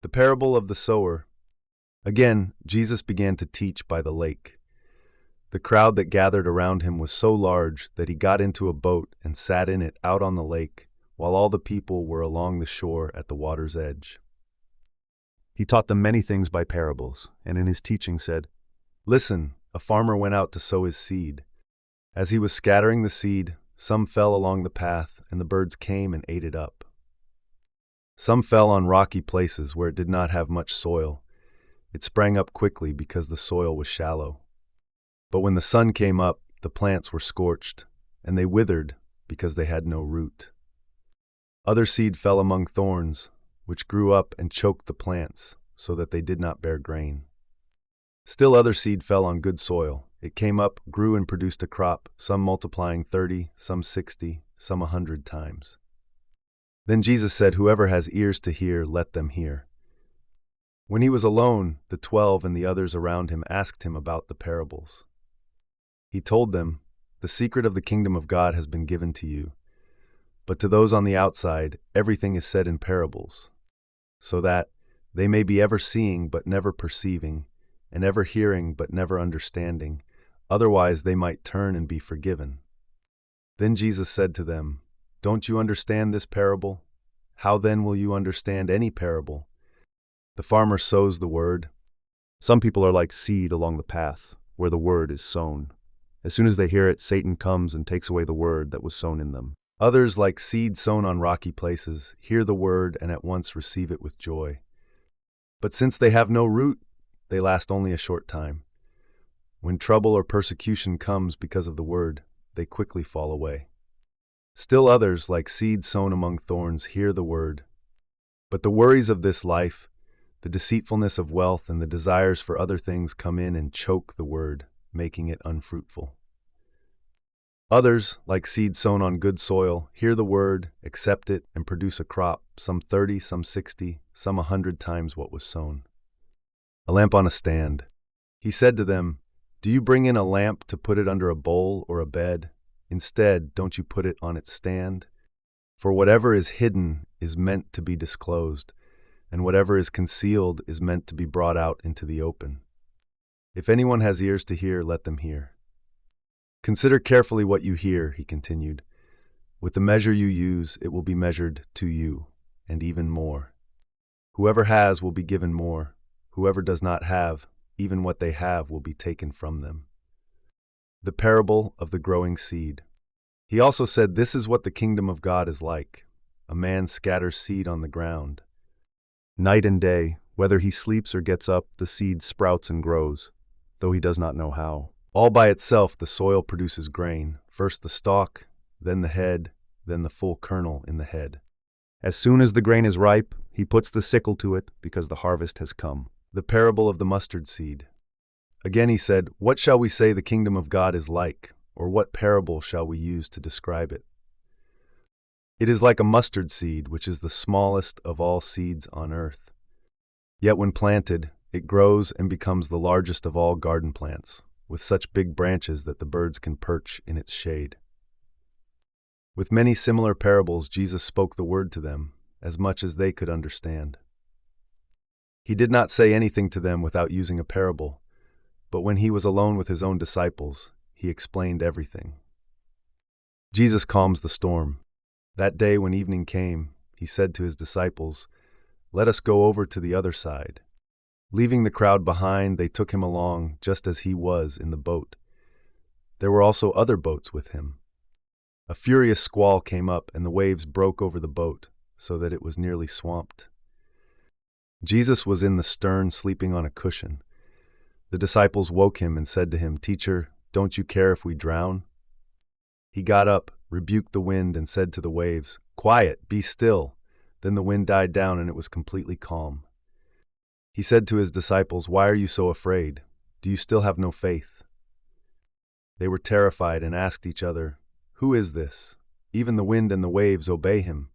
The parable of the sower. Again, Jesus began to teach by the lake. The crowd that gathered around him was so large that he got into a boat and sat in it out on the lake, while all the people were along the shore at the water's edge. He taught them many things by parables, and in his teaching said, "Listen, a farmer went out to sow his seed. As he was scattering the seed, some fell along the path, and the birds came and ate it up. Some fell on rocky places where it did not have much soil. It sprang up quickly because the soil was shallow. But when the sun came up, the plants were scorched, and they withered because they had no root. Other seed fell among thorns, which grew up and choked the plants, so that they did not bear grain. Still other seed fell on good soil. It came up, grew, and produced a crop, some multiplying 30, some 60, some 100 times." Then Jesus said, "Whoever has ears to hear, let them hear." When he was alone, the 12 and the others around him asked him about the parables. He told them, "The secret of the kingdom of God has been given to you, but to those on the outside, everything is said in parables, so that they may be ever seeing but never perceiving, and ever hearing but never understanding, otherwise they might turn and be forgiven." Then Jesus said to them, "Don't you understand this parable? How then will you understand any parable? The farmer sows the word. Some people are like seed along the path, where the word is sown. As soon as they hear it, Satan comes and takes away the word that was sown in them. Others, like seed sown on rocky places, hear the word and at once receive it with joy. But since they have no root, they last only a short time. When trouble or persecution comes because of the word, they quickly fall away. Still others, like seed sown among thorns, hear the word. But the worries of this life, the deceitfulness of wealth, and the desires for other things come in and choke the word, making it unfruitful. Others, like seed sown on good soil, hear the word, accept it, and produce a crop, some 30, some 60, some 100 times what was sown. A lamp on a stand. He said to them, "Do you bring in a lamp to put it under a bowl or a bed? Instead, don't you put it on its stand? For whatever is hidden is meant to be disclosed, and whatever is concealed is meant to be brought out into the open. If anyone has ears to hear, let them hear. Consider carefully what you hear," he continued. "With the measure you use, it will be measured to you, and even more. Whoever has will be given more. Whoever does not have, even what they have will be taken from them." The parable of the growing seed. He also said, "This is what the kingdom of God is like. A man scatters seed on the ground. Night and day, whether he sleeps or gets up, the seed sprouts and grows, though he does not know how. All by itself the soil produces grain, first the stalk, then the head, then the full kernel in the head. As soon as the grain is ripe, he puts the sickle to it, because the harvest has come." The parable of the mustard seed. Again he said, "What shall we say the kingdom of God is like, or what parable shall we use to describe it? It is like a mustard seed, which is the smallest of all seeds on earth. Yet when planted, it grows and becomes the largest of all garden plants, with such big branches that the birds can perch in its shade." With many similar parables, Jesus spoke the word to them, as much as they could understand. He did not say anything to them without using a parable, but when he was alone with his own disciples, he explained everything. Jesus calms the storm. That day when evening came, he said to his disciples, "Let us go over to the other side." Leaving the crowd behind, they took him along just as he was in the boat. There were also other boats with him. A furious squall came up, and the waves broke over the boat, so that it was nearly swamped. Jesus was in the stern, sleeping on a cushion. The disciples woke him and said to him, "Teacher, don't you care if we drown?" He got up, rebuked the wind, and said to the waves, "Quiet, be still." Then the wind died down and it was completely calm. He said to his disciples, "Why are you so afraid? Do you still have no faith?" They were terrified and asked each other, "Who is this? Even the wind and the waves obey him."